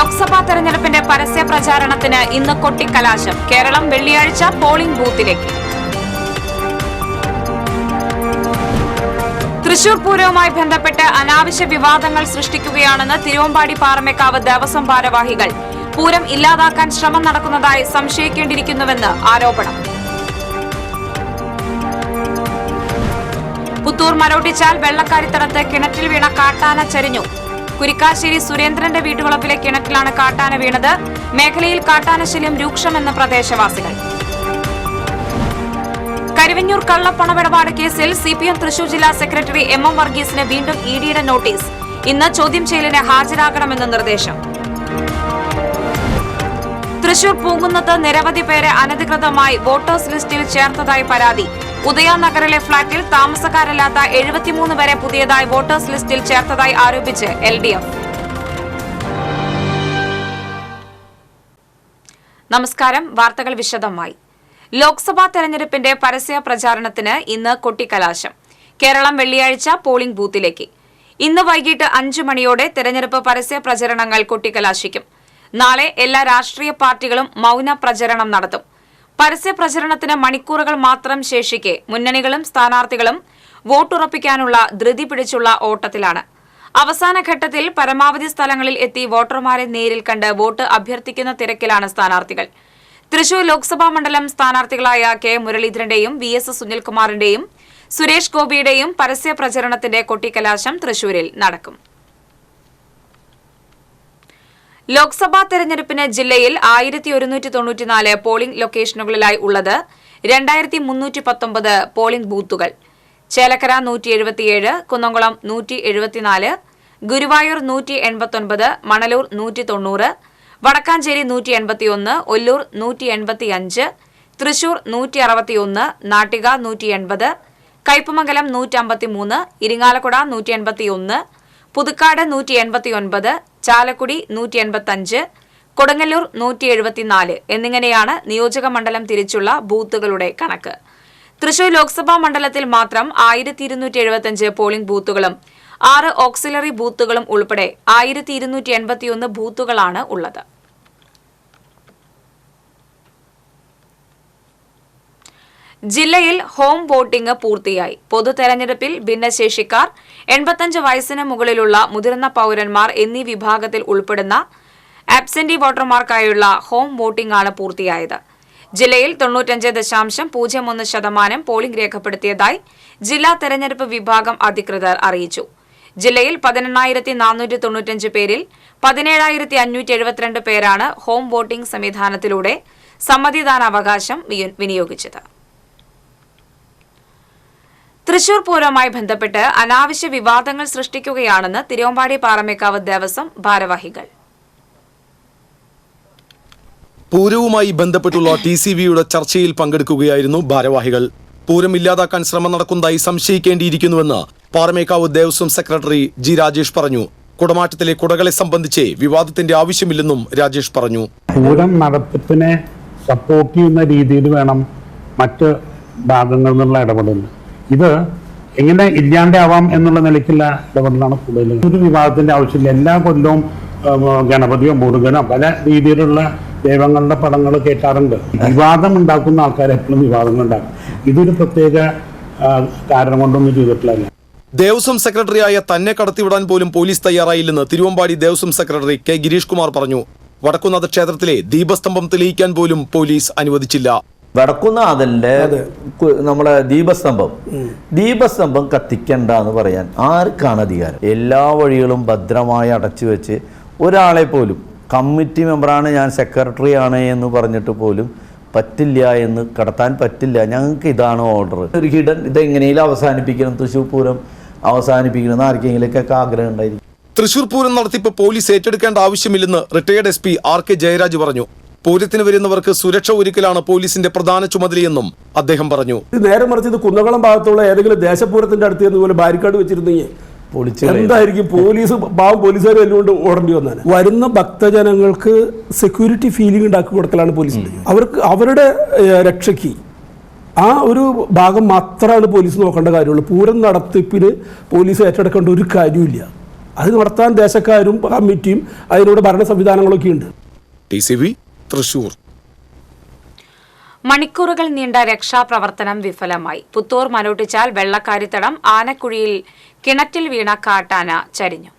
ലോക്സഭാ തെരഞ്ഞെടുപ്പിന്റെ പരസ്യ പ്രചാരണത്തിന് ഇന്ന് കൊട്ടിക്കലാശം. കേരളം വെള്ളിയാഴ്ച പോളിംഗ് ബൂത്തിലേക്ക്. തൃശൂർ പൂരവുമായി ബന്ധപ്പെട്ട് അനാവശ്യ വിവാദങ്ങൾ സൃഷ്ടിക്കുകയാണെന്ന് തിരുവമ്പാടി പാറമേക്കാവ് ദേവസ്വം ഭാരവാഹികൾ. പൂരം ഇല്ലാതാക്കാൻ ശ്രമം നടക്കുന്നതായി സംശയിക്കേണ്ടിയിരിക്കുന്നുവെന്ന് ആരോപണം. പുത്തൂർ മരോട്ടിച്ചാൽ വെള്ളക്കാരിത്തടത്ത് കിണറ്റിൽ വീണ കാട്ടാന ചരിഞ്ഞു. കുരിക്കാശ്ശേരി സുരേന്ദ്രന്റെ വീട്ടുവളപ്പിലെ കിണറ്റിലാണ് കാട്ടാന വീണത്. മേഖലയിൽ കാട്ടാനശല്യം രൂക്ഷമെന്ന് പ്രദേശവാസികൾ. കരുവന്നൂർ കള്ളപ്പണമിടപാട് കേസിൽ സിപിഎം തൃശൂർ ജില്ലാ സെക്രട്ടറി എം വർഗീസിന് വീണ്ടും ഇഡിയുടെ നോട്ടീസ്. ഇന്ന് ചോദ്യം ചെയ്യലിന് ഹാജരാകണമെന്ന് നിർദ്ദേശം. തൃശൂർ പൂങ്കുന്നത്ത് നിരവധി പേരെ അനധികൃതമായി വോട്ടേഴ്സ് ലിസ്റ്റിൽ ചേർത്തതായി പരാതി. ഉദയ നഗറിലെ ഫ്ളാറ്റിൽ താമസക്കാരല്ലാത്ത 73 പേരെ പുതിയതായി വോട്ടേഴ്സ് ലിസ്റ്റിൽ ചേർത്തതായി ആരോപിച്ച് LDF. നമസ്കാരം. വാർത്തകൾ വിശദമായി. ലോക്സഭാ തെരഞ്ഞെടുപ്പിന്റെ പരസ്യ പ്രചാരണത്തിന് ഇന്ന് കൊട്ടിക്കലാശം. കേരളം വെള്ളിയാഴ്ച പോളിംഗ് ബൂത്തിലേക്ക്. ഇന്ന് വൈകിട്ട് 5 മണിയോടെ തെരഞ്ഞെടുപ്പ് പരസ്യ പ്രചരണങ്ങൾ കൊട്ടിക്കലാശിക്കും. നാളെ എല്ലാ രാഷ്ട്രീയ പാർട്ടികളും മൌന പ്രചരണം നടത്തും. പരസ്യ പ്രചരണത്തിന് മണിക്കൂറുകൾ മാത്രം ശേഷിക്കെ മുന്നണികളും സ്ഥാനാർത്ഥികളും വോട്ടുറപ്പിക്കാനുള്ള ധൃതി പിടിച്ചുള്ള ഓട്ടത്തിലാണ്. അവസാന ഘട്ടത്തിൽ പരമാവധി സ്ഥലങ്ങളിൽ എത്തി വോട്ടർമാരെ നേരിൽ കണ്ട് വോട്ട് അഭ്യർത്ഥിക്കുന്ന തിരക്കിലാണ് സ്ഥാനാർത്ഥികൾ. തൃശൂർ ലോക്സഭാ മണ്ഡലം സ്ഥാനാർത്ഥികളായ കെ മുരളീധരന്റെയും VS സുനിൽകുമാറിന്റെയും സുരേഷ് ഗോപിയുടെയും പരസ്യ പ്രചരണത്തിന്റെ കൊട്ടിക്കലാശം തൃശൂരിൽ നടക്കും. ലോക്സഭാ തെരഞ്ഞെടുപ്പിന് ജില്ലയിൽ 1194 പോളിംഗ് ലൊക്കേഷനുകളിലായി ഉള്ളത് 2319 പോളിംഗ് ബൂത്തുകൾ. ചേലക്കര 177, കുന്നംകുളം 174, ഗുരുവായൂർ 189, മണലൂർ 190, വടക്കാഞ്ചേരി 181, ഒല്ലൂർ 185, തൃശൂർ 161, നാട്ടിക 180, കയ്പമംഗലം 153, ഇരിങ്ങാലക്കുട 181, പുതുക്കാട് 189, ചാലക്കുടി 185, കൊടുങ്ങല്ലൂർ 174 എന്നിങ്ങനെയാണ് നിയോജക മണ്ഡലം തിരിച്ചുള്ള ബൂത്തുകളുടെ കണക്ക്. തൃശൂർ ലോക്സഭാ മണ്ഡലത്തിൽ മാത്രം 1275 പോളിംഗ് ബൂത്തുകളും 6 ഓക്സിലറി ബൂത്തുകളും ഉൾപ്പെടെ 1281 ബൂത്തുകളാണ് ഉള്ളത്. ജില്ലയിൽ ഹോം വോട്ടിംഗ് പൂർത്തിയായി. പൊതു തെരഞ്ഞെടുപ്പിൽ ഭിന്നശേഷിക്കാർ, 85 വയസ്സിന് മുകളിലുള്ള മുതിർന്ന പൌരന്മാർ എന്നീ വിഭാഗത്തിൽ ഉൾപ്പെടുന്ന ആബ്സെന്റി വോട്ടർമാർക്കായുള്ള ഹോം വോട്ടിംഗ് ആണ് പൂർത്തിയായത്. ജില്ലയിൽ 95.01% പോളിംഗ് രേഖപ്പെടുത്തിയതായി ജില്ലാ തെരഞ്ഞെടുപ്പ് വിഭാഗം അധികൃതർ അറിയിച്ചു. ജില്ലയിൽ 18,495 പേരിൽ 17,572 പേരാണ് ഹോം വോട്ടിംഗ് സംവിധാനത്തിലൂടെ സമ്മതിദാനാവകാശം വിനിയോഗിച്ചത്. തൃശൂർ പൂരവുമായി ബന്ധപ്പെട്ട് അനാവശ്യ വിവാദങ്ങൾ സൃഷ്ടിക്കുകയാണെന്ന് തിരുവമ്പാടി പാറമേക്കാവ് ദേവസ്വം ഭാരവാഹികൾ. പൂരവുമായി ബന്ധപ്പെട്ടുള്ള TCVയുടെ ചർച്ചയിൽ പങ്കെടുക്കുകയായിരുന്നു ഭാരവാഹികൾ. പൂരം ഇല്ലാതാക്കാൻ ശ്രമം നടക്കുന്നതായി സംശയിക്കേണ്ടിയിരിക്കുന്നുവെന്ന് പാറമേക്കാവ് ദേവസ്വം സെക്രട്ടറി G. രാജേഷ് പറഞ്ഞു. കുടമാറ്റത്തിലെ കുടകളെ സംബന്ധിച്ച് വിവാദത്തിന്റെ ആവശ്യമില്ലെന്നും രാജേഷ് പറഞ്ഞു. പൂരം നടത്തിപ്പിനെ സപ്പോർട്ട് ചെയ്യുന്ന രീതിയിൽ വേണം മറ്റ് ഭാഗങ്ങളിൽ നിന്നുള്ള ഇടപെടൽ. ഇത് എങ്ങനെ ഇല്ലാണ്ടാവാം എന്നുള്ള നിലയ്ക്കുള്ള ഇടപെടലാണ് കൂടുതൽ. ഒരു വിവാദത്തിന്റെ ആവശ്യമില്ല. എല്ലാ കൊല്ലവും ഗണപതിയോ മുരുകനോ പല രീതിയിലുള്ള ദൈവങ്ങളുടെ പടങ്ങൾ കേട്ടാറുണ്ട്. വിവാദം ഉണ്ടാക്കുന്ന ആൾക്കാർ എപ്പോഴും വിവാദങ്ങൾ ഉണ്ടാക്കും. ഇതൊരു പ്രത്യേക കാരണം കൊണ്ടൊന്നും ചെയ്തിട്ടില്ല. ദേവസ്വം സെക്രട്ടറിയായ തന്നെ കടത്തിവിടാൻ പോലും പോലീസ് തയ്യാറായില്ലെന്ന് തിരുവമ്പാടി ദേവസ്വം സെക്രട്ടറി K. ഗിരീഷ് കുമാർ പറഞ്ഞു. വടക്കുന്നാഥ ക്ഷേത്രത്തിലെ ദീപസ്തംഭം തെളിയിക്കാൻ പോലും പോലീസ് അനുവദിച്ചില്ല. വടക്കുന്നാഥന്റെ നമ്മളെ ദീപസ്തംഭം കത്തിക്കണ്ട എന്ന് പറയാൻ ആർക്കാണ് അധികാരം? എല്ലാ വഴികളും ഭദ്രമായി അടച്ചു വെച്ച് ഒരാളെ പോലും കമ്മിറ്റി മെമ്പറാണ്, ഞാൻ സെക്രട്ടറിയാണ് എന്ന് പറഞ്ഞിട്ട് പോലും പറ്റില്ല, എന്ന് കടത്താൻ പറ്റില്ല, ഞങ്ങൾക്ക് ഇതാണ് ഓർഡർ. ഒരു ഹിഡൻ ഇതെങ്ങനെയും അവസാനിപ്പിക്കണം, തൃശ്ശൂർ പൂരം അവസാനിപ്പിക്കണം എന്ന് ആർക്കെങ്കിലൊക്കെ ആഗ്രഹം ഉണ്ടായിരിക്കും. തൃശൂർ പൂരം നടത്തിപ്പ് പോലീസ് ഏറ്റെടുക്കേണ്ട ആവശ്യമില്ലെന്ന് റിട്ടയേർഡ് SP RK ജയരാജ് പറഞ്ഞു. പൂരത്തിന് വരുന്നവർക്ക് സുരക്ഷ ഒരുക്കലാണ് പോലീസിന്റെ പ്രധാന ചുമതലയെന്നും അദ്ദേഹം പറഞ്ഞു. നേരെ മറിച്ച് ഇത് കുന്നംകുളം ഭാഗത്തുള്ള ഏതെങ്കിലും ദേശപൂരത്തിന്റെ അടുത്ത് എന്നതുപോലെ ബാരിക്കാഡ് വെച്ചിരുന്നെങ്കിൽ എന്തായിരിക്കും? പോലീസുകാർ എല്ലുകൊണ്ട് ഓടേണ്ടി വന്നാൽ വരുന്ന ഭക്തജനങ്ങൾക്ക് സെക്യൂരിറ്റി ഫീലിംഗ് ഉണ്ടാക്കി കൊടുക്കലാണ് പോലീസിന്റെ. അവരുടെ രക്ഷയ്ക്ക് ആ ഒരു ഭാഗം മാത്രമാണ് പോലീസ് നോക്കേണ്ട കാര്യമുള്ളൂ. പൂരം നടത്തിപ്പിന് പോലീസ് ഏറ്റെടുക്കേണ്ട ഒരു കാര്യമില്ല. അത് നടത്താൻ ദേശക്കാരും കമ്മിറ്റിയും അതിനോട് ഭരണ സംവിധാനങ്ങളൊക്കെ ഉണ്ട്. TCV തൃശൂർ. മണിക്കൂറുകൾ നീണ്ട രക്ഷാപ്രവർത്തനം വിഫലമായി. പുത്തൂർ മലോട്ടിച്ചാൽ വെള്ളക്കാരിത്തടം ആനക്കുഴിയിൽ കിണറ്റിൽ വീണ കാട്ടാന ചരിഞ്ഞു.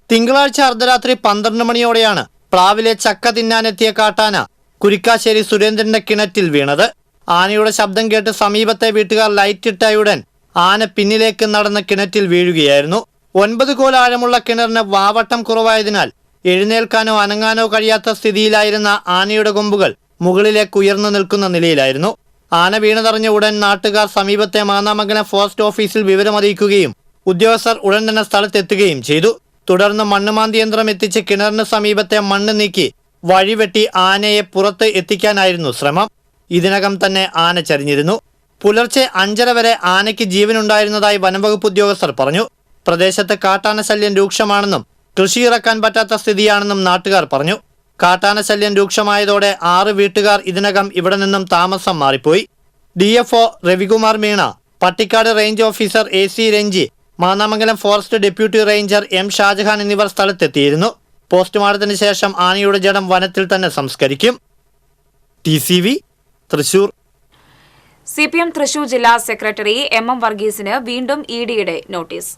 തിങ്കളാഴ്ച അർദ്ധരാത്രി 12 മണിയോടെയാണ് പ്ലാവിലെ ചക്ക തിന്നാനെത്തിയ കാട്ടാന കുരിക്കാശ്ശേരി സുരേന്ദ്രന്റെ കിണറ്റിൽ വീണത്. ആനയുടെ ശബ്ദം കേട്ട് സമീപത്തെ വീട്ടുകാർ ലൈറ്റിട്ടയുടൻ ആന പിന്നിലേക്ക് നടന്ന് കിണറ്റിൽ വീഴുകയായിരുന്നു. 9 കോൽ ആഴമുള്ള കിണറിന് വാവട്ടം കുറവായതിനാൽ എഴുന്നേൽക്കാനോ അനങ്ങാനോ കഴിയാത്ത സ്ഥിതിയിലായിരുന്ന ആനയുടെ കൊമ്പുകൾ മുകളിലേക്ക് ഉയർന്നു നിൽക്കുന്ന നിലയിലായിരുന്നു. ആന വീണതറിഞ്ഞ ഉടൻ നാട്ടുകാർ സമീപത്തെ മാന്നാമംഗലം ഫോറസ്റ്റ് ഓഫീസിൽ വിവരമറിയിക്കുകയും ഉദ്യോഗസ്ഥർ ഉടൻ തന്നെ സ്ഥലത്തെത്തുകയും ചെയ്തു. തുടർന്ന് മണ്ണുമാന്തി യന്ത്രം എത്തിച്ച് കിണറിന് സമീപത്തെ മണ്ണ് നീക്കി വഴിവെട്ടി ആനയെ പുറത്ത് എത്തിക്കാനായിരുന്നു ശ്രമം. ഇതിനകം തന്നെ ആന ചരിഞ്ഞിരുന്നു. പുലർച്ചെ 5:30 വരെ ആനയ്ക്ക് ജീവനുണ്ടായിരുന്നതായി വനംവകുപ്പ് ഉദ്യോഗസ്ഥർ പറഞ്ഞു. പ്രദേശത്ത് കാട്ടാന ശല്യം രൂക്ഷമാണെന്നും കൃഷി ഇറക്കാൻ പറ്റാത്ത സ്ഥിതിയാണെന്നും നാട്ടുകാർ പറഞ്ഞു. കാട്ടാന ശല്യം രൂക്ഷമായതോടെ 6 വീട്ടുകാർ ഇതിനകം ഇവിടെ നിന്നും താമസം മാറിപ്പോയി. DFO Ravikumar Meena, Pattikkad range officer AC Ranji, Mannamangalam forest deputy ranger M Shajahan എന്നിവർ സ്ഥലത്തെത്തിയിരുന്നു. പോസ്റ്റ്മോർട്ടത്തിന് ശേഷം ആനയുടെ ജഡം വനത്തിൽ തന്നെ സംസ്കരിക്കും. TCV തൃശൂർ. CPM തൃശൂർ ജില്ലാ സെക്രട്ടറി MM വർഗീസിന് വീണ്ടും EDയുടെ നോട്ടീസ്.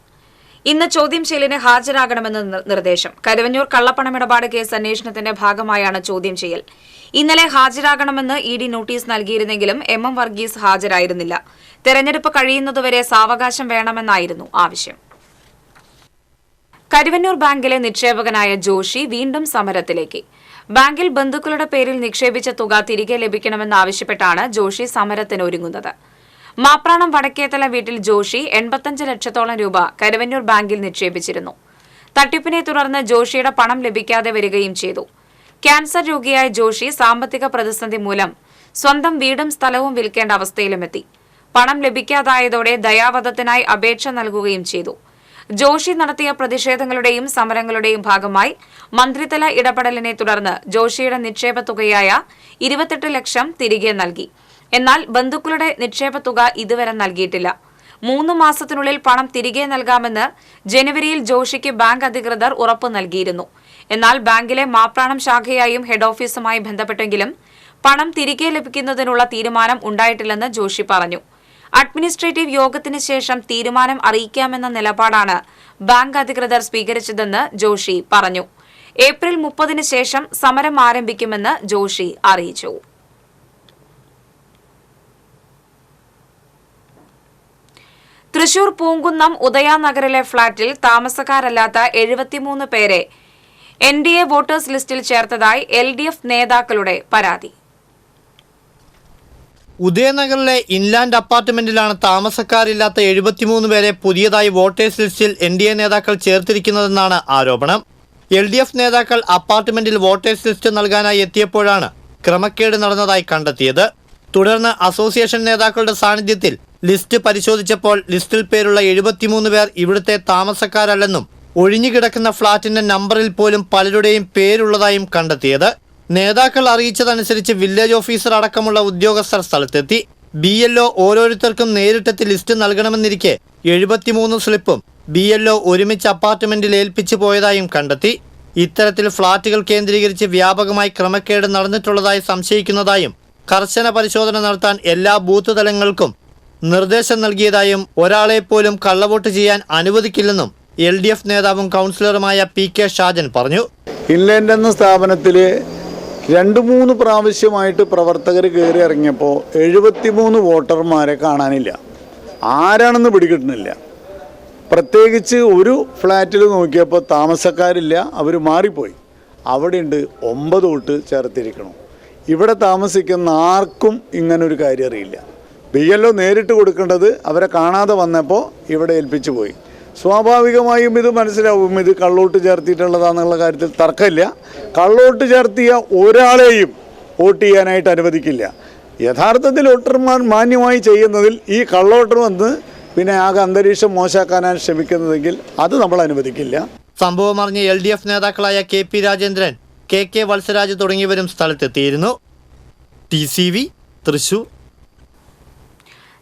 ഇന്ന് ചോദ്യം ചെയ്യലിന് ഹാജരാകണമെന്ന് നിർദ്ദേശം. കരുവന്നൂർ കള്ളപ്പണമിടപാട് കേസ് അന്വേഷണത്തിന്റെ ഭാഗമായാണ് ചോദ്യം ചെയ്യൽ. ഇന്നലെ ഹാജരാകണമെന്ന് ED നോട്ടീസ് നൽകിയിരുന്നെങ്കിലും MM വർഗീസ് ഹാജരായിരുന്നില്ല. തെരഞ്ഞെടുപ്പ് കഴിയുന്നതുവരെ സാവകാശം വേണമെന്നായിരുന്നു ആവശ്യം. കരുവന്നൂർ ബാങ്കിലെ നിക്ഷേപകനായ ജോഷി വീണ്ടും സമരത്തിലേക്ക്. ബാങ്കിൽ ബന്ധുക്കളുടെ പേരിൽ നിക്ഷേപിച്ച തുക തിരികെ ലഭിക്കണമെന്നാവശ്യപ്പെട്ടാണ് ജോഷി സമരത്തിനൊരുങ്ങുന്നത്. മാപ്രാണം വടക്കേത്തല വീട്ടിൽ ജോഷി 85 ലക്ഷത്തോളം രൂപ കരുവന്നൂർ ബാങ്കിൽ നിക്ഷേപിച്ചിരുന്നു. തട്ടിപ്പിനെ തുടർന്ന് ജോഷിയുടെ പണം ലഭിക്കാതെ വരികയും ചെയ്തു. ക്യാൻസർ രോഗിയായ ജോഷി സാമ്പത്തിക പ്രതിസന്ധി മൂലം സ്വന്തം വീടും സ്ഥലവും വിൽക്കേണ്ട അവസ്ഥയിലുമെത്തി. പണം ലഭിക്കാതായതോടെ ദയാവധത്തിനായി അപേക്ഷ നൽകുകയും ചെയ്തു. ജോഷി നടത്തിയ പ്രതിഷേധങ്ങളുടെയും സമരങ്ങളുടെയും ഭാഗമായി മന്ത്രിതല ഇടപെടലിനെ തുടർന്ന് ജോഷിയുടെ നിക്ഷേപ തുകയായ 28 ലക്ഷം തിരികെ നൽകി. എന്നാൽ ബന്ധുക്കളുടെ നിക്ഷേപ തുക ഇതുവരെ നൽകിയിട്ടില്ല. 3 മാസത്തിനുള്ളിൽ പണം തിരികെ നൽകാമെന്ന് ജനുവരിയിൽ ജോഷിക്ക് ബാങ്ക് അധികൃതർ ഉറപ്പു നൽകിയിരുന്നു. എന്നാൽ ബാങ്കിലെ മാപ്രാണം ശാഖയായും ഹെഡ് ഓഫീസുമായി ബന്ധപ്പെട്ടെങ്കിലും പണം തിരികെ ലഭിക്കുന്നതിനുള്ള തീരുമാനം ഉണ്ടായിട്ടില്ലെന്ന് ജോഷി പറഞ്ഞു. അഡ്മിനിസ്ട്രേറ്റീവ് യോഗത്തിന് ശേഷം തീരുമാനം അറിയിക്കാമെന്ന നിലപാടാണ് ബാങ്ക് അധികൃതർ സ്വീകരിച്ചതെന്ന് ജോഷി പറഞ്ഞു. ഏപ്രിൽ 30-ന് ശേഷം സമരം ആരംഭിക്കുമെന്ന് ജോഷി അറിയിച്ചു. തൃശൂർ പൂങ്കുന്നം ഉദയാനഗറിലെ ഫ്ളാറ്റിൽ താമസക്കാരല്ലാത്ത 73 പേരെ NDA വോട്ടേഴ്സ് ലിസ്റ്റിൽ ചേർത്തതായി LDF നേതാക്കളുടെ പരാതി. ഉദയനഗറിലെ ഇൻലാൻഡ് അപ്പാർട്ട്മെന്റിലാണ് താമസക്കാരില്ലാത്ത 73 പേരെ പുതിയതായി വോട്ടേഴ്സ് ലിസ്റ്റിൽ NDA നേതാക്കൾ ചേർത്തിരിക്കുന്നതെന്നാണ് ആരോപണം. LDF നേതാക്കൾ അപ്പാർട്ട്മെന്റിൽ വോട്ടേഴ്സ് ലിസ്റ്റ് നൽകാനായി എത്തിയപ്പോഴാണ് ക്രമക്കേട് നടന്നതായി കണ്ടെത്തിയത്. തുടർന്ന് അസോസിയേഷൻ നേതാക്കളുടെ സാന്നിധ്യത്തിൽ ലിസ്റ്റ് പരിശോധിച്ചപ്പോൾ ലിസ്റ്റിൽ പേരുള്ള 73 പേർ ഇവിടുത്തെ താമസക്കാരല്ലെന്നും ഒഴിഞ്ഞുകിടക്കുന്ന ഫ്ളാറ്റിന്റെ നമ്പറിൽ പോലും പലരുടെയും പേരുള്ളതായും കണ്ടെത്തിയത്. നേതാക്കൾ അറിയിച്ചതനുസരിച്ച് വില്ലേജ് ഓഫീസർ അടക്കമുള്ള ഉദ്യോഗസ്ഥർ സ്ഥലത്തെത്തി. BLO ഓരോരുത്തർക്കും നേരിട്ടെത്തി ലിസ്റ്റ് നൽകണമെന്നിരിക്കെ 73 സ്ലിപ്പും BLO ഒരുമിച്ച് അപ്പാർട്ട്മെന്റിൽ ഏൽപ്പിച്ചു പോയതായും കണ്ടെത്തി. ഇത്തരത്തിൽ ഫ്ളാറ്റുകൾ കേന്ദ്രീകരിച്ച് വ്യാപകമായി ക്രമക്കേട് നടന്നിട്ടുള്ളതായി സംശയിക്കുന്നതായും കർശന പരിശോധന നടത്താൻ എല്ലാ ബൂത്ത് തലങ്ങൾക്കും നിർദ്ദേശം നൽകിയതായും ഒരാളെ പോലും കള്ളവോട്ട് ചെയ്യാൻ അനുവദിക്കില്ലെന്നും LDF നേതാവും കൗൺസിലറുമായ PK ഷാജൻ പറഞ്ഞു. ഇൻലാൻഡ് എന്ന സ്ഥാപനത്തിൽ 2-3 പ്രാവശ്യമായിട്ട് പ്രവർത്തകർ കയറി ഇറങ്ങിയപ്പോൾ 73 വോട്ടർമാരെ കാണാനില്ല. ആരാണെന്ന് പിടികിട്ടുന്നില്ല. പ്രത്യേകിച്ച് ഒരു ഫ്ലാറ്റിൽ നോക്കിയപ്പോൾ താമസക്കാരില്ല, അവർ മാറിപ്പോയി. അവിടെയുണ്ട് 9 വോട്ട് ചേർത്തിരിക്കണം. ഇവിടെ താമസിക്കുന്ന ആർക്കും ഇങ്ങനൊരു കാര്യം അറിയില്ല. BLO നേരിട്ട് കൊടുക്കേണ്ടത് അവരെ കാണാതെ വന്നപ്പോൾ ഇവിടെ ഏൽപ്പിച്ചു പോയി. സ്വാഭാവികമായും ഇത് മനസ്സിലാവും, ഇത് കള്ളോട്ട് ചേർത്തിട്ടുള്ളതാണെന്നുള്ള കാര്യത്തിൽ തർക്കമില്ല. കള്ളോട്ട് ചേർത്തിയ ഒരാളെയും വോട്ട് ചെയ്യാനായിട്ട് അനുവദിക്കില്ല. യഥാർത്ഥത്തിൽ വോട്ടർമാർ മാന്യമായി ചെയ്യുന്നതിൽ ഈ കള്ളവോട്ടർ വന്ന് പിന്നെ ആകെ അന്തരീക്ഷം മോശമാക്കാനാണ് ശ്രമിക്കുന്നതെങ്കിൽ അത് നമ്മൾ അനുവദിക്കില്ല. സംഭവം അറിഞ്ഞ LDF നേതാക്കളായ KP രാജേന്ദ്രൻ, KK വത്സരാജ് തുടങ്ങിയവരും സ്ഥലത്തെത്തിയിരുന്നു. TCV തൃശൂർ.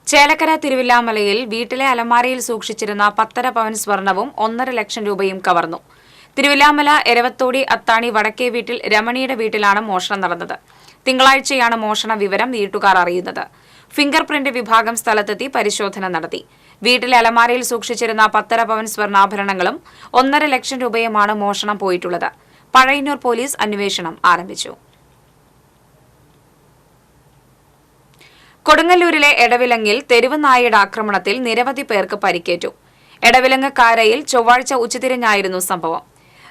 ചേലക്കര തിരുവില്ലാമലയിൽ വീട്ടിലെ അലമാരയിൽ സൂക്ഷിച്ചിരുന്ന 10.5 പവൻ സ്വർണവും 1.5 ലക്ഷം രൂപയും കവർന്നു. തിരുവില്ലാമല എരവത്തോടി അത്താണി വടക്കേ വീട്ടിൽ രമണിയുടെ വീട്ടിലാണ് മോഷണം നടന്നത്. തിങ്കളാഴ്ചയാണ് മോഷണ വിവരം വീട്ടുകാർ അറിയുന്നത്. ഫിംഗർ പ്രിന്റ് വിഭാഗം സ്ഥലത്തെത്തി പരിശോധന നടത്തി. വീട്ടിലെ അലമാരയിൽ സൂക്ഷിച്ചിരുന്ന 10.5 പവൻ സ്വർണ്ണാഭരണങ്ങളും 1.5 ലക്ഷം രൂപയുമാണ് മോഷണം പോയിട്ടുള്ളത്. പഴയന്നൂർ പോലീസ് അന്വേഷണം ആരംഭിച്ചു. കൊടുങ്ങല്ലൂരിലെ എടവിലങ്ങിൽ തെരുവ് നായയുടെ ആക്രമണത്തിൽ നിരവധി പേർക്ക് പരിക്കേറ്റു. എടവിലങ്ങ് കാരയിൽ ചൊവ്വാഴ്ച ഉച്ചതിരിഞ്ഞായിരുന്നു സംഭവം.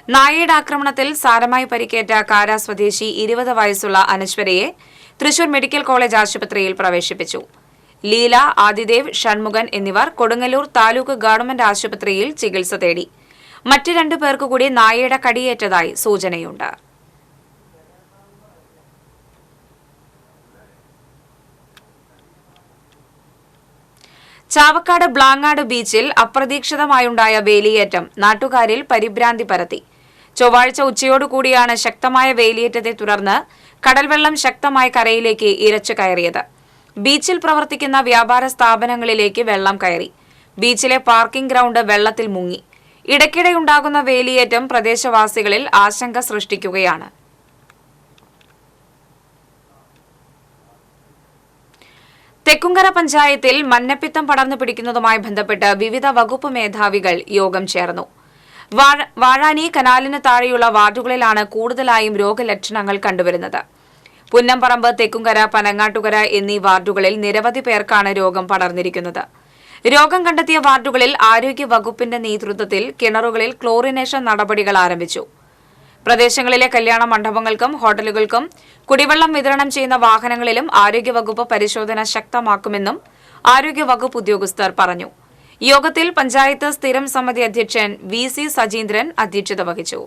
നായയുടെ ആക്രമണത്തിൽ സാരമായി പരിക്കേറ്റ കാര സ്വദേശി 20 വയസ്സുള്ള അനശ്വരയെ തൃശൂർ മെഡിക്കൽ കോളേജ് ആശുപത്രിയിൽ പ്രവേശിപ്പിച്ചു. ലീല, ആദിദേവ്, ഷൺമുഖൻ എന്നിവർ കൊടുങ്ങല്ലൂർ താലൂക്ക് ഗവൺമെന്റ് ആശുപത്രിയിൽ ചികിത്സ തേടി. മറ്റ് 2 പേർക്കുകൂടി നായയുടെ കടിയേറ്റതായി സൂചനയുണ്ട്. ചാവക്കാട് ബ്ലാങ്ങാട് ബീച്ചിൽ അപ്രതീക്ഷിതമായുണ്ടായ വേലിയേറ്റം നാട്ടുകാരിൽ പരിഭ്രാന്തി പരത്തി. ചൊവ്വാഴ്ച ഉച്ചയോടുകൂടിയാണ് ശക്തമായ വേലിയേറ്റത്തെ തുടർന്ന് കടൽവെള്ളം ശക്തമായി കരയിലേക്ക് ഇരച്ചു കയറിയത്. ബീച്ചിൽ പ്രവർത്തിക്കുന്ന വ്യാപാര സ്ഥാപനങ്ങളിലേക്ക് വെള്ളം കയറി. ബീച്ചിലെ പാർക്കിംഗ് ഗ്രൗണ്ട് വെള്ളത്തിൽ മുങ്ങി. ഇടയ്ക്കിടെയുണ്ടാകുന്ന വേലിയേറ്റം പ്രദേശവാസികളിൽ ആശങ്ക സൃഷ്ടിക്കുകയാണ്. തെക്കുംകര പഞ്ചായത്തിൽ മഞ്ഞപ്പിത്തം പടർന്നു പിടിക്കുന്നതുമായി ബന്ധപ്പെട്ട് വിവിധ വകുപ്പ് മേധാവികൾ യോഗം ചേർന്നു. വാഴാനി കനാലിന് താഴെയുള്ള വാർഡുകളിലാണ് കൂടുതലായും രോഗലക്ഷണങ്ങൾ കണ്ടുവരുന്നത്. പുന്നംപറമ്പ്, തെക്കുംകര, പനങ്ങാട്ടുകര എന്നീ വാർഡുകളിൽ നിരവധി പേർക്കാണ് രോഗം പടർന്നിരിക്കുന്നത്. രോഗം കണ്ടെത്തിയ വാർഡുകളിൽ ആരോഗ്യ വകുപ്പിന്റെ നേതൃത്വത്തിൽ കിണറുകളിൽ ക്ലോറിനേഷൻ നടപടികൾ ആരംഭിച്ചു. പ്രദേശങ്ങളിലെ കല്യാണ മണ്ഡപങ്ങൾക്കും ഹോട്ടലുകൾക്കും കുടിവെള്ളം വിതരണം ചെയ്യുന്ന വാഹനങ്ങളിലും ആരോഗ്യവകുപ്പ് പരിശോധന ശക്തമാക്കുമെന്നും ആരോഗ്യവകുപ്പ് ഉദ്യോഗസ്ഥർ പറഞ്ഞു. യോഗത്തിൽ പഞ്ചായത്ത് സ്ഥിരം സമിതി അധ്യക്ഷൻ VC സജീന്ദ്രൻ അധ്യക്ഷത വഹിച്ചു.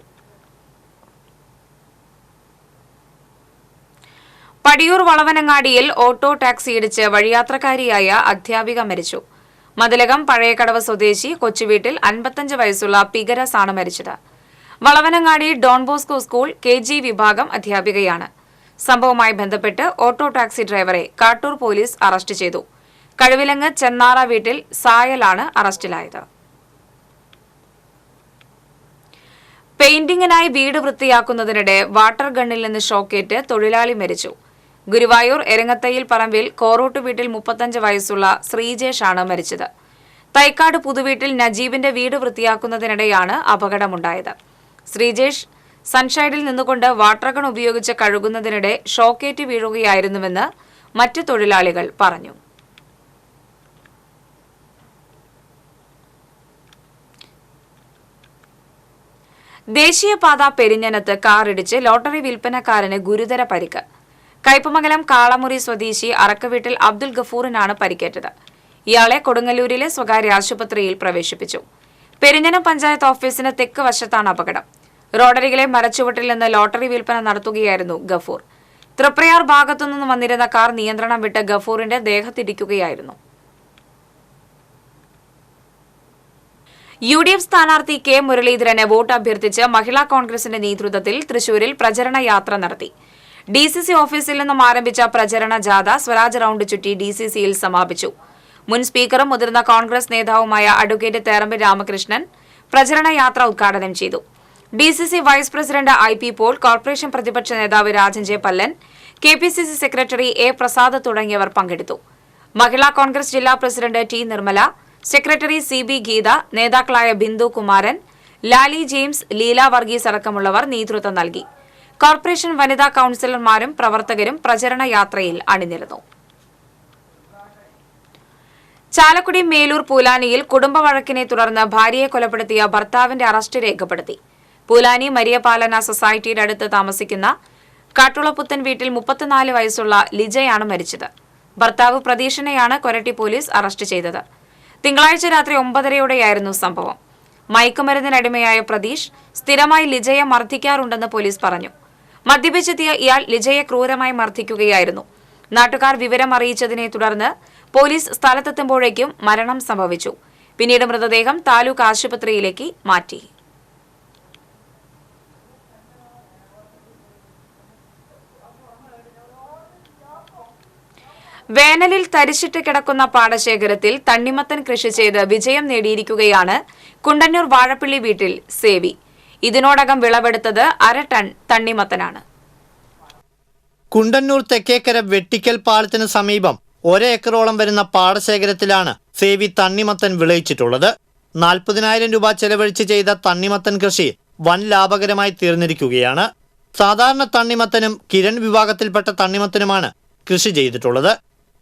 പടിയൂർ വളവനങ്ങാടിയിൽ ഓട്ടോ ടാക്സി ഇടിച്ച് വഴിയാത്രക്കാരിയായ അധ്യാപിക മരിച്ചു. മതിലകം പഴയകടവ് സ്വദേശി കൊച്ചുവീട്ടിൽ 55 വയസ്സുള്ള പിഗരസ് ആണ് മരിച്ചത്. Valavanangadi Don Bosco school KG വിഭാഗം അധ്യാപികയാണ്. സംഭവവുമായി ബന്ധപ്പെട്ട് ഓട്ടോ ടാക്സി ഡ്രൈവറെ കാട്ടൂർ പോലീസ് അറസ്റ്റ് ചെയ്തു. കഴുവിലങ്ങ് ചെന്നാറ വീട്ടിൽ സായലാണ് അറസ്റ്റിലായത്. പെയിന്റിംഗിനായി വീട് വൃത്തിയാക്കുന്നതിനിടെ വാട്ടർ ഗണ്ണിൽ നിന്ന് ഷോക്കേറ്റ് തൊഴിലാളി മരിച്ചു. ഗുരുവായൂർ എരങ്ങത്തയിൽ പറമ്പിൽ കോറോട്ട് വീട്ടിൽ 35 വയസ്സുള്ള ശ്രീജേഷ് ആണ് മരിച്ചത്. തൈക്കാട് പുതുവീട്ടിൽ നജീബിന്റെ വീട് വൃത്തിയാക്കുന്നതിനിടെയാണ് അപകടമുണ്ടായത്. ശ്രീജേഷ് സൺഷൈഡിൽ നിന്നുകൊണ്ട് വാട്ടർ ഗൺ ഉപയോഗിച്ച് കഴുകുന്നതിനിടെ ഷോക്കേറ്റ് വീഴുകയായിരുന്നുവെന്ന് മറ്റ് തൊഴിലാളികൾ പറഞ്ഞു. ദേശീയപാത പെരിഞ്ഞനത്ത് കാറിടിച്ച് ലോട്ടറി വിൽപ്പനക്കാരന് ഗുരുതര പരിക്ക്. കയ്പമംഗലം കാളമുറി സ്വദേശി അറക്കവീട്ടിൽ അബ്ദുൽ ഗഫൂറിനാണ് പരിക്കേറ്റത്. ഇയാളെ കൊടുങ്ങല്ലൂരിലെ സ്വകാര്യ ആശുപത്രിയിൽ പ്രവേശിപ്പിച്ചു. പെരിഞ്ഞനം പഞ്ചായത്ത് ഓഫീസിന് തെക്ക് വശത്താണ് അപകടം. റോഡരികിലെ മരച്ചുവട്ടിൽ നിന്ന് ലോട്ടറി വിൽപ്പന നടത്തുകയായിരുന്നു ഗഫൂർ. തൃപ്രയാർ ഭാഗത്തുനിന്ന് വന്നിരുന്ന കാർ നിയന്ത്രണം വിട്ട് ഗഫൂറിന്റെ ദേഹത്തിടിക്കുകയായിരുന്നു. UDF സ്ഥാനാർത്ഥി K മുരളീധരനെ വോട്ട് അഭ്യർത്ഥിച്ച് മഹിളാ കോൺഗ്രസിന്റെ നേതൃത്വത്തിൽ തൃശൂരിൽ പ്രചരണ യാത്ര നടത്തി. DCC ഓഫീസിൽ നിന്നും ആരംഭിച്ച പ്രചരണ ജാഥ സ്വരാജ് റൌണ്ട് ചുറ്റി DCCയിൽ സമാപിച്ചു. മുൻ സ്പീക്കറും മുതിർന്ന കോൺഗ്രസ് നേതാവുമായ അഡ്വക്കേറ്റ് തേറമ്പ് രാമകൃഷ്ണൻ പ്രചരണ യാത്ര ഉദ്ഘാടനം ചെയ്തു. DCC vice president IP Paul, corporation പ്രതിപക്ഷ നേതാവ് Rajan J Pallan, KPCC secretary A Prasad തുടങ്ങിയവർ പങ്കെടുത്തു. മഹിളാ കോൺഗ്രസ് ജില്ലാ president T Nirmala, secretary CB Geetha, നേതാക്കളായ ബിന്ദു കുമാരൻ, ലാലി ജെയിംസ്, ലീല വർഗീസ് അടക്കമുള്ളവർ നേതൃത്വം നൽകി. കോർപ്പറേഷൻ വനിതാ കൌൺസിലർമാരും പ്രവർത്തകരും പ്രചരണ യാത്രയിൽ അണിനിരന്നു. ചാലക്കുടി മേലൂർ പൂലാനിയിൽ കുടുംബ വഴക്കിനെ തുടർന്ന് ഭാര്യയെ കൊലപ്പെടുത്തിയ ഭർത്താവിന്റെ അറസ്റ്റ് രേഖപ്പെടുത്തി. പൂലാനി മരിയപാലന സൊസൈറ്റിയുടെ അടുത്ത് താമസിക്കുന്ന കാട്ടുളപ്പുത്തൻ വീട്ടിൽ 34 വയസ്സുള്ള ലിജയാണ് മരിച്ചത്. ഭർത്താവ് പ്രതീഷിനെയാണ് കൊരട്ടി പോലീസ് അറസ്റ്റ് ചെയ്തത്. തിങ്കളാഴ്ച രാത്രി 9:30യോടെയായിരുന്നു സംഭവം. മയക്കുമരുന്നിനടിമയായ പ്രതീഷ് സ്ഥിരമായി ലിജയെ മർദ്ദിക്കാറുണ്ടെന്ന് പോലീസ് പറഞ്ഞു. മദ്യപിച്ചെത്തിയ ഇയാൾ ലിജയെ ക്രൂരമായി മർദ്ദിക്കുകയായിരുന്നു. നാട്ടുകാർ വിവരം അറിയിച്ചതിനെ തുടർന്ന് പോലീസ് സ്ഥലത്തെത്തുമ്പോഴേക്കും മരണം സംഭവിച്ചു. പിന്നീട് മൃതദേഹം താലൂക്ക് ആശുപത്രിയിലേക്ക് മാറ്റി. വേനലിൽ തരിശിട്ട് കിടക്കുന്ന പാടശേഖരത്തിൽ തണ്ണിമത്തൻ കൃഷി ചെയ്ത് വിജയം നേടിയിരിക്കുകയാണ് കുണ്ടന്നൂർ വാഴപ്പിള്ളി വീട്ടിൽ സേവി. ഇതിനോടകം വിളവെടുത്തത് 1/2 ടൺ തണ്ണിമത്തനാണ്. കുണ്ടന്നൂർ തെക്കേക്കര വെട്ടിക്കൽ പാലത്തിന് സമീപം 1 ഏക്കറോളം വരുന്ന പാടശേഖരത്തിലാണ് സേവി തണ്ണിമത്തൻ വിളയിച്ചിട്ടുള്ളത്. 40,000 രൂപ ചെലവഴിച്ച് ചെയ്ത തണ്ണിമത്തൻ കൃഷി വൻ ലാഭകരമായി തീർന്നിരിക്കുകയാണ്. സാധാരണ തണ്ണിമത്തനും കിരൺ വിഭാഗത്തിൽപ്പെട്ട തണ്ണിമത്തനുമാണ് കൃഷി ചെയ്തിട്ടുള്ളത്.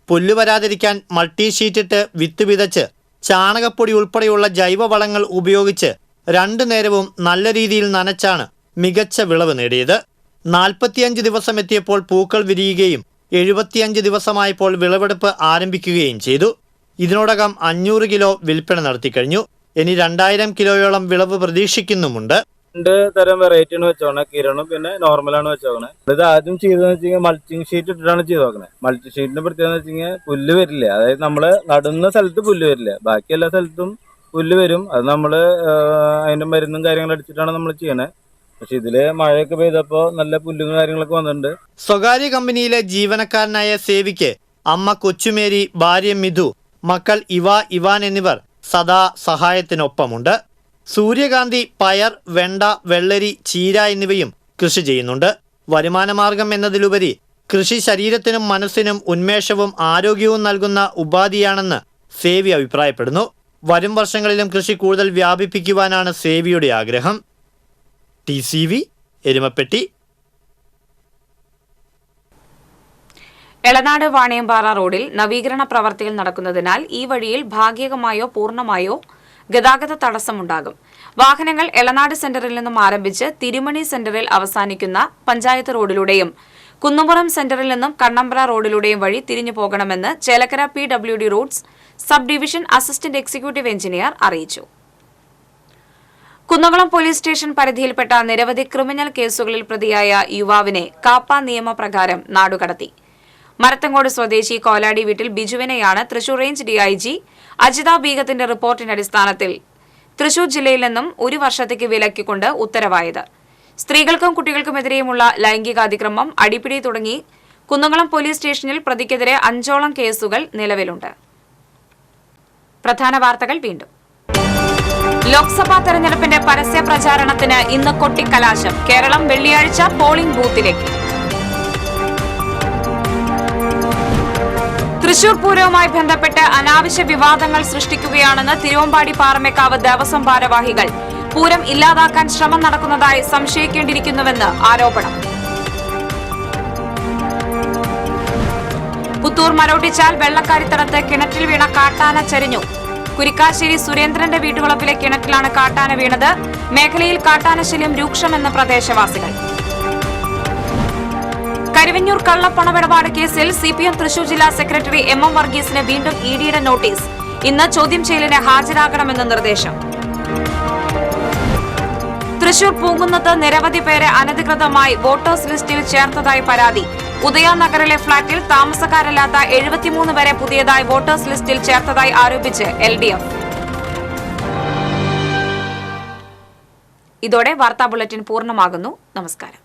പുല്ല് വരാതിരിക്കാൻ മൾട്ടി ഷീറ്റിട്ട് വിത്ത് വിതച്ച് ചാണകപ്പൊടി ഉൾപ്പെടെയുള്ള ജൈവവളങ്ങൾ ഉപയോഗിച്ച് 2 നേരവും നല്ല രീതിയിൽ നനച്ചാണ് മികച്ച വിളവ് നേടിയത്. 45 ദിവസം എത്തിയപ്പോൾ പൂക്കൾ വിരിയുകയും 75 ദിവസമായപ്പോൾ വിളവെടുപ്പ് ആരംഭിക്കുകയും ചെയ്തു. ഇതിനോടകം 500 കിലോ വിൽപ്പന നടത്തിക്കഴിഞ്ഞു. ഇനി 2000 കിലോയോളം വിളവ് പ്രതീക്ഷിക്കുന്നുമുണ്ട്. 2 തരം വെറൈറ്റിയാണ് വെച്ചോണേ, കിരണും പിന്നെ നോർമലാണ് വെച്ചോക്കണേ. ഇത് ആദ്യം ചെയ്തതെന്ന് വെച്ച് കഴിഞ്ഞാൽ മൾച്ചിങ് ഷീറ്റ് ഇട്ടിട്ടാണ് ചെയ്ത് നോക്കണേ. മൾട്ടി ഷീറ്റിന്റെ പ്രത്യേകത വെച്ച് കഴിഞ്ഞാൽ പുല്ല് വരില്ല. അതായത് നമ്മള് നടുന്ന സ്ഥലത്ത് പുല്ല് വരില്ല, ബാക്കി എല്ലാ സ്ഥലത്തും പുല്ല് വരും. അത് നമ്മള് അതിന്റെ മരുന്നും കാര്യങ്ങളും അടിച്ചിട്ടാണ് നമ്മൾ ചെയ്യണേ. പക്ഷെ ഇതില് മഴയൊക്കെ പെയ്തപ്പോ നല്ല പുല്ലും കാര്യങ്ങളൊക്കെ വന്നിട്ടുണ്ട്. സ്വകാര്യ കമ്പനിയിലെ ജീവനക്കാരനായ സേവിക്ക് അമ്മ കൊച്ചുമേരി, ഭാര്യ മിഥു, മക്കൾ ഇവാൻ എന്നിവർ സദാ സഹായത്തിനൊപ്പമുണ്ട്. സൂര്യകാന്തി, പയർ, വെണ്ട, വെള്ളരി, ചീര എന്നിവയും കൃഷി ചെയ്യുന്നുണ്ട്. വരുമാനമാർഗം എന്നതിലുപരി കൃഷി ശരീരത്തിനും മനസ്സിനും ഉന്മേഷവും ആരോഗ്യവും നൽകുന്ന ഉപാധിയാണെന്ന് സേവി അഭിപ്രായപ്പെടുന്നു. വരും വർഷങ്ങളിലും കൃഷി കൂടുതൽ വ്യാപിപ്പിക്കുവാനാണ് സേവിയുടെ ആഗ്രഹം. TCV എരുമപ്പെട്ടി. എളനാട് വാണിയമ്പാറ റോഡിൽ നവീകരണ പ്രവർത്തികൾ നടക്കുന്നതിനാൽ ഈ വഴിയിൽ ഭാഗികമായോ പൂർണ്ണമായോ ഗതാഗത തടസ്സമുണ്ടാകും. വാഹനങ്ങൾ എളനാട് സെന്ററിൽ നിന്നും ആരംഭിച്ച് തിരുമണി സെന്ററിൽ അവസാനിക്കുന്ന പഞ്ചായത്ത് റോഡിലൂടെയും കുന്നുംപുറം സെന്ററിൽ നിന്നും കണ്ണമ്പ്ര റോഡിലൂടെയും വഴി തിരിഞ്ഞു പോകണമെന്ന് Chelakkara PWD Roots sub division assistant executive engineer അറിയിച്ചു. കുന്നംകുളം പോലീസ് സ്റ്റേഷൻ പരിധിയിൽപ്പെട്ട നിരവധി ക്രിമിനൽ കേസുകളിൽ പ്രതിയായ യുവാവിനെ കാപ്പ നിയമപ്രകാരം നാടുകടത്തി. മരത്തങ്കോട് സ്വദേശി കോലാടി വീട്ടിൽ ബിജുവിനെയാണ് തൃശൂർ റേഞ്ച് DIG അജിത ബീഗത്തിന്റെ റിപ്പോർട്ടിന്റെ അടിസ്ഥാനത്തിൽ തൃശൂർ ജില്ലയിൽ നിന്നും 1 വർഷത്തേക്ക് വിലക്കിക്കൊണ്ട് ഉത്തരവായത്. സ്ത്രീകൾക്കും കുട്ടികൾക്കുമെതിരെയുമുള്ള ലൈംഗികാതിക്രമം, അടിപിടി തുടങ്ങി കുന്നംകുളം പോലീസ് സ്റ്റേഷനിൽ പ്രതിക്കെതിരെ 5ഓളം കേസുകൾ നിലവിലുണ്ട്. പ്രധാന വാർത്തകൾ വീണ്ടും. ലോക്സഭാ തെരഞ്ഞെടുപ്പിന്റെ പരസ്യ പ്രചാരണത്തിന് ഇന്ന് കൊട്ടിക്കലാശം. കേരളം വെള്ളിയാഴ്ച പോളിംഗ് ബൂത്തിലേക്ക്. തൃശൂർ പൂരവുമായി ബന്ധപ്പെട്ട് അനാവശ്യ വിവാദങ്ങൾ സൃഷ്ടിക്കുകയാണെന്ന് തിരുവമ്പാടി പാറമേക്കാവ് ദേവസ്വം ഭാരവാഹികൾ. പൂരം ഇല്ലാതാക്കാൻ ശ്രമം നടക്കുന്നതായി സംശയിക്കേണ്ടിയിരിക്കുന്നുവെന്ന് ആരോപണം. പുത്തൂർ മരോട്ടിച്ചാൽ വെള്ളക്കാരിത്തടത്ത് കിണറ്റിൽ വീണ കാട്ടാന ചരിഞ്ഞു. കുരിക്കാശ്ശേരി സുരേന്ദ്രന്റെ വീട്ടുവളപ്പിലെ കിണറ്റിലാണ് കാട്ടാന വീണത്. മേഖലയിൽ കാട്ടാനശല്യം രൂക്ഷമെന്ന് പ്രദേശവാസികൾ. കരുവന്നൂർ കള്ളപ്പണമിടപാട് കേസിൽ CPM തൃശൂർ ജില്ലാ സെക്രട്ടറി MM വർഗീസിന് വീണ്ടും EDയുടെ നോട്ടീസ്. ഇന്ന് ചോദ്യം ചെയ്യലിന് ഹാജരാകണമെന്ന് നിർദ്ദേശം. തൃശൂർ പൂങ്കുന്നത്ത് നിരവധി പേരെ അനധികൃതമായി വോട്ടേഴ്സ് ലിസ്റ്റിൽ ചേർത്തതായി പരാതി. ഉദയ നഗറിലെ ഫ്ളാറ്റിൽ താമസക്കാരല്ലാത്ത 73 പേരെ പുതിയതായി വോട്ടേഴ്സ് ലിസ്റ്റിൽ ചേർത്തതായി ആരോപിച്ച് LDF. ഇതോടെ വാർത്താ ബുള്ളറ്റിൻ പൂർണ്ണമാകുന്നു. നമസ്കാരം.